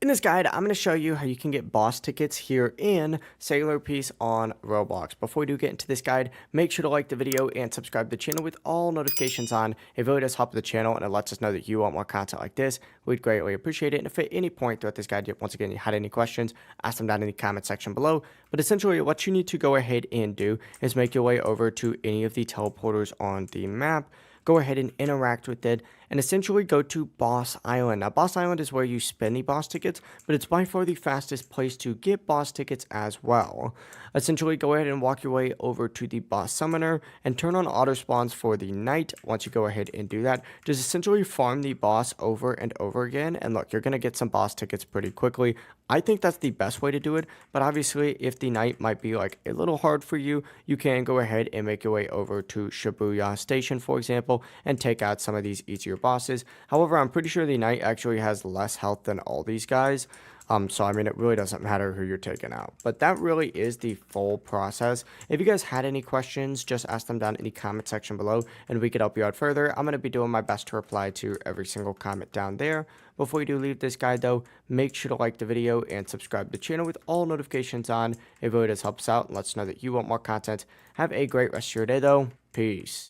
In this guide, I'm going to show you how you can get boss tickets here in Sailor Piece on Roblox. Before we do get into this guide, make sure to like the video and subscribe to the channel with all notifications on. It really does help the channel and it lets us know that you want more content like this. We'd greatly appreciate it. And if at any point throughout this guide, once again, you had any questions, ask them down in the comment section below. But essentially, what you need to go ahead and do is make your way over to any of the teleporters on the map. Go ahead and interact with it and essentially go to Boss Island. Now, Boss Island is where you spend the boss tickets, but it's by far the fastest place to get boss tickets as well. Essentially, go ahead and walk your way over to the boss summoner and turn on auto spawns for the night. Once you go ahead and do that, just essentially farm the boss over and over again. And look, you're going to get some boss tickets pretty quickly. I think that's the best way to do it, but obviously if the night might be like a little hard for you, you can go ahead and make your way over to Shibuya Station, for example, and take out some of these easier bosses. However, I'm pretty sure the knight actually has less health than all these guys. So I mean, it really doesn't matter who you're taking out, but that really is the full process. If you guys had any questions, just ask them down in the comment section below and we could help you out further. I'm going to be doing my best to reply to every single comment down there. Before you do leave this guide though, make sure to like the video and subscribe to the channel with all notifications on. It really does help us out and lets us know that you want more content. Have a great rest of your day though. Peace.